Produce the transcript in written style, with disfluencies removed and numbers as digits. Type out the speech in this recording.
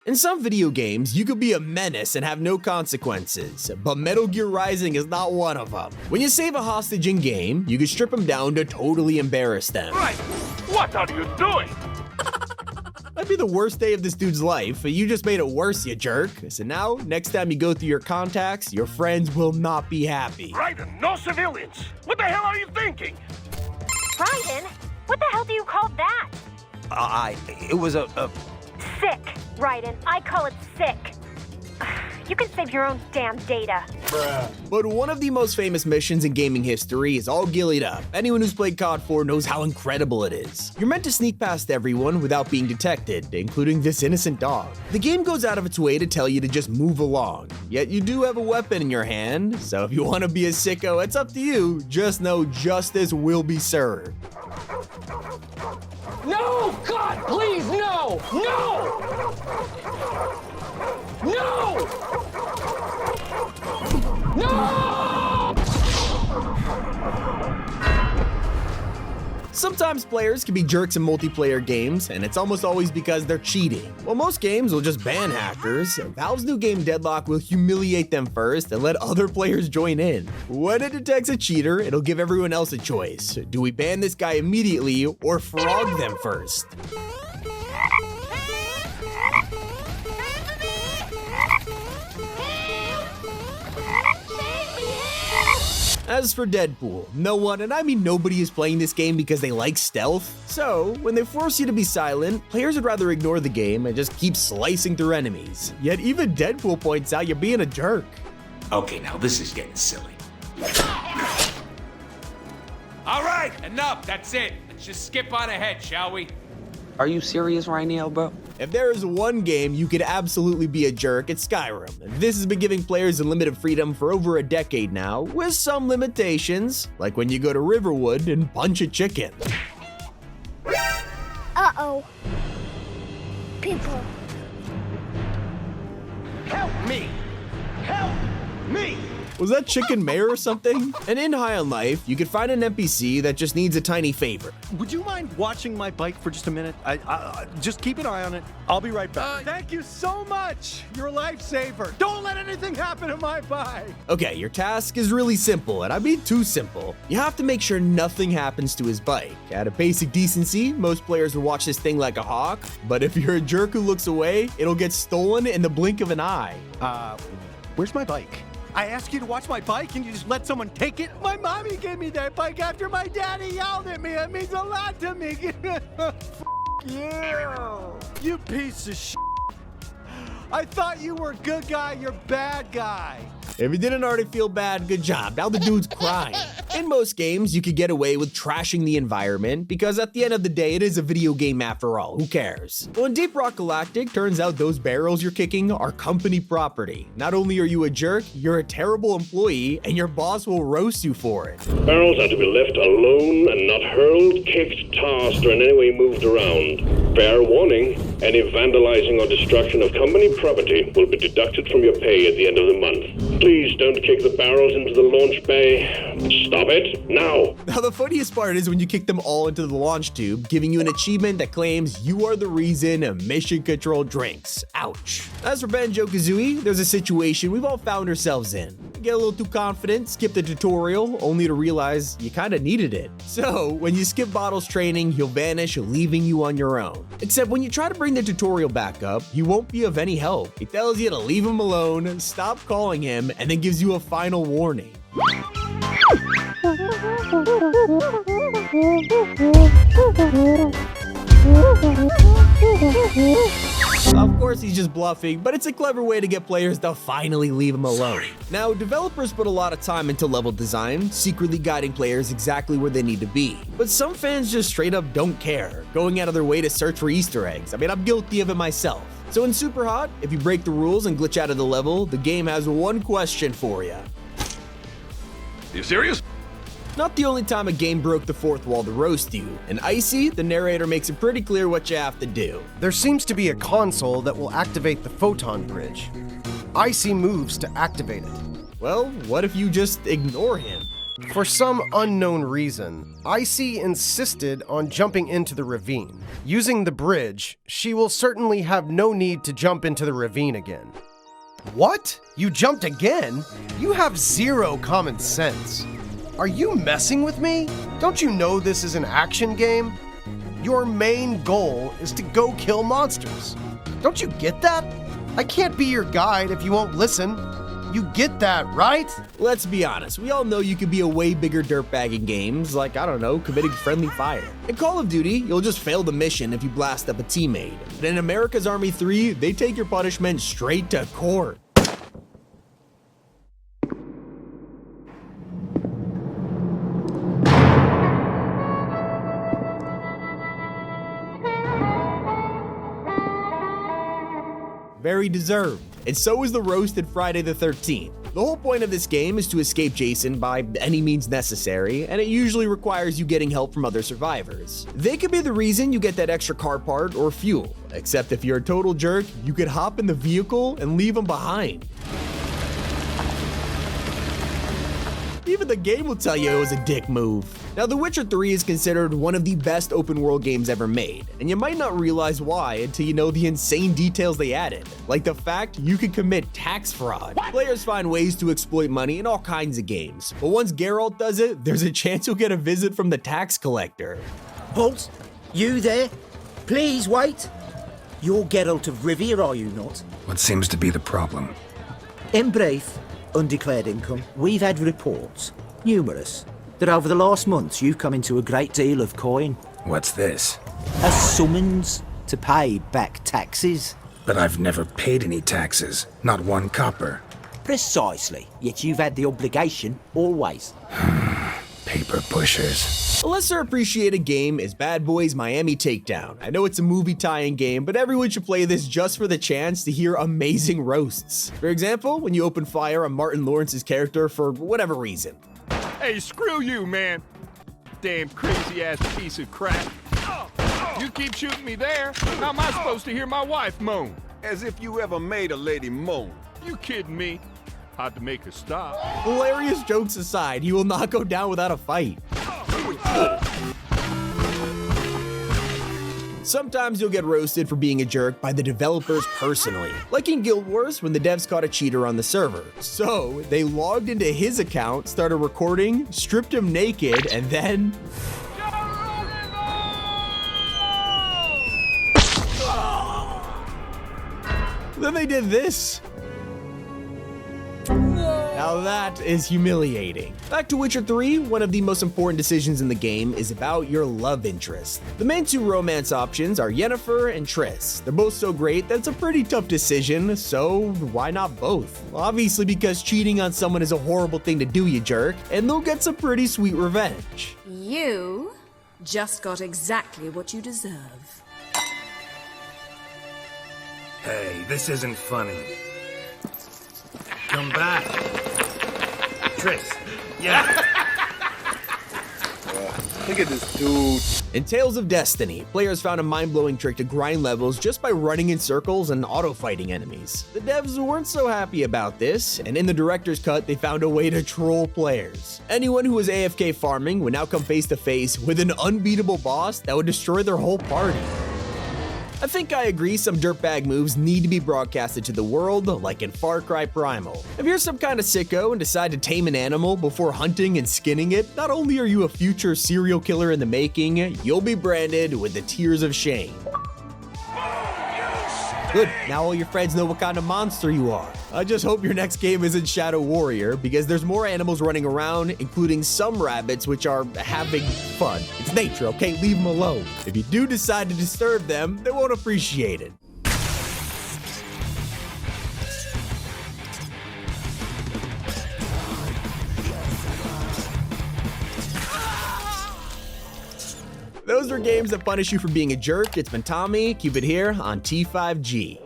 In some video games, you could be a menace and have no consequences, but Metal Gear Rising is not one of them. When you save a hostage in-game, you can strip them down to totally embarrass them. Right! What are you doing? That'd be the worst day of this dude's life, but you just made it worse, you jerk. So now, next time you go through your contacts, your friends will not be happy. Raiden, no civilians! What the hell are you thinking? Raiden? What the hell do you call that? It was a... Sick, Raiden. I call it sick. You can save your own damn data. But one of the most famous missions in gaming history is all gillied up. Anyone who's played COD 4 knows how incredible it is. You're meant to sneak past everyone without being detected, including this innocent dog. The game goes out of its way to tell you to just move along, yet you do have a weapon in your hand, so if you want to be a sicko, it's up to you. Just know justice will be served. No! God, please, no! No! No! No! Sometimes players can be jerks in multiplayer games, and it's almost always because they're cheating. While most games will just ban hackers, Valve's new game Deadlock will humiliate them first and let other players join in. When it detects a cheater, it'll give everyone else a choice. Do we ban this guy immediately or frog them first? As for Deadpool, no one, and I mean nobody, is playing this game because they like stealth. So, when they force you to be silent, players would rather ignore the game and just keep slicing through enemies. Yet even Deadpool points out you're being a jerk. Okay, now this is getting silly. All right, enough, that's it. Let's just skip on ahead, shall we? Are you serious right now, bro? If there is one game you could absolutely be a jerk, it's Skyrim. This has been giving players unlimited freedom for over a decade now, with some limitations, like when you go to Riverwood and punch a chicken. Uh-oh. People. Help me! Help me! Was that Chicken Mayor or something? And in High on Life, you could find an NPC that just needs a tiny favor. Would you mind watching my bike for just a minute? I just keep an eye on it. I'll be right back. Thank you so much. You're a lifesaver. Don't let anything happen to my bike. Okay, your task is really simple, and I mean too simple. You have to make sure nothing happens to his bike. Out of basic decency, most players would watch this thing like a hawk, but if you're a jerk who looks away, it'll get stolen in the blink of an eye. Where's my bike? I asked you to watch my bike and you just let someone take it? My mommy gave me that bike after my daddy yelled at me. It means a lot to me. F you. You piece of shit. I thought you were a good guy, you're a bad guy. If you didn't already feel bad, good job. Now the dude's crying. In most games, you could get away with trashing the environment because at the end of the day, it is a video game after all. Who cares? Well, in Deep Rock Galactic, turns out those barrels you're kicking are company property. Not only are you a jerk, you're a terrible employee, and your boss will roast you for it. Barrels are to be left alone and not hurled, kicked, tossed, or in any way moved around. Fair warning, any vandalizing or destruction of company property will be deducted from your pay at the end of the month. Please don't kick the barrels into the launch bay. Stop it, now! Now the funniest part is when you kick them all into the launch tube, giving you an achievement that claims you are the reason Mission Control drinks. Ouch. As for Banjo-Kazooie, there's a situation we've all found ourselves in. Get a little too confident, skip the tutorial, only to realize you kinda needed it. So, when you skip Bottle's training, he'll vanish, leaving you on your own. Except when you try to bring the tutorial back up, he won't be of any help. He tells you to leave him alone, stop calling him, and then gives you a final warning. Of course he's just bluffing, but it's a clever way to get players to finally leave him alone. Now, developers put a lot of time into level design, secretly guiding players exactly where they need to be. But some fans just straight up don't care, going out of their way to search for Easter eggs. I mean, I'm guilty of it myself. So in Superhot, if you break the rules and glitch out of the level, the game has one question for you. You serious? Not the only time a game broke the fourth wall to roast you. In Icy, the narrator makes it pretty clear what you have to do. There seems to be a console that will activate the photon bridge. Icy moves to activate it. Well, what if you just ignore him? For some unknown reason, Icy insisted on jumping into the ravine. Using the bridge, she will certainly have no need to jump into the ravine again. What? You jumped again? You have zero common sense. Are you messing with me? Don't you know this is an action game? Your main goal is to go kill monsters. Don't you get that? I can't be your guide if you won't listen. You get that, right? Let's be honest, we all know you could be a way bigger dirtbag in games, like, I don't know, committing friendly fire. In Call of Duty, you'll just fail the mission if you blast up a teammate. But in America's Army 3, they take your punishment straight to court. Very deserved. And so is the roasted Friday the 13th. The whole point of this game is to escape Jason by any means necessary, and it usually requires you getting help from other survivors. They could be the reason you get that extra car part or fuel, except if you're a total jerk, you could hop in the vehicle and leave them behind. Even the game will tell you it was a dick move. Now, The Witcher 3 is considered one of the best open world games ever made, and you might not realize why until you know the insane details they added, like the fact you can commit tax fraud. Players find ways to exploit money in all kinds of games, but once Geralt does it, there's a chance you'll get a visit from the tax collector. Halt! You there? Please wait! You're Geralt of Rivia, are you not? What seems to be the problem? In brief, undeclared income. We've had reports, numerous, that over the last months you've come into a great deal of coin. What's this? A summons to pay back taxes. But I've never paid any taxes, not one copper. Precisely, yet you've had the obligation always. Paper pushers. A lesser appreciated game is Bad Boys Miami Takedown. I know it's a movie tie-in game, but everyone should play this just for the chance to hear amazing roasts. For example, when you open fire on Martin Lawrence's character for whatever reason. Hey, screw you, man. Damn crazy-ass piece of crap. You keep shooting me there, how am I supposed to hear my wife moan? As if you ever made a lady moan. You kidding me? Hard to make her stop. Hilarious jokes aside, he will not go down without a fight. Sometimes you'll get roasted for being a jerk by the developers personally, like in Guild Wars when the devs caught a cheater on the server. So they logged into his account, started recording, stripped him naked, and then... Then they did this. Now that is humiliating. Back to Witcher 3, one of the most important decisions in the game is about your love interest. The main two romance options are Yennefer and Triss. They're both so great that it's a pretty tough decision, so why not both? Obviously because cheating on someone is a horrible thing to do, you jerk, and they'll get some pretty sweet revenge. You just got exactly what you deserve. Hey, this isn't funny. Come back. Triss. Yeah. Look at this dude. In Tales of Destiny, players found a mind-blowing trick to grind levels just by running in circles and auto-fighting enemies. The devs weren't so happy about this, and in the director's cut, they found a way to troll players. Anyone who was AFK farming would now come face-to-face with an unbeatable boss that would destroy their whole party. I think I agree some dirtbag moves need to be broadcasted to the world, like in Far Cry Primal. If you're some kind of sicko and decide to tame an animal before hunting and skinning it, not only are you a future serial killer in the making, you'll be branded with the tears of shame. Good, now all your friends know what kind of monster you are. I just hope your next game isn't Shadow Warrior, because there's more animals running around, including some rabbits which are having fun. It's nature, okay? Leave them alone. If you do decide to disturb them, they won't appreciate it. Those are games that punish you for being a jerk. It's been Tommy. Keep it here on T5G.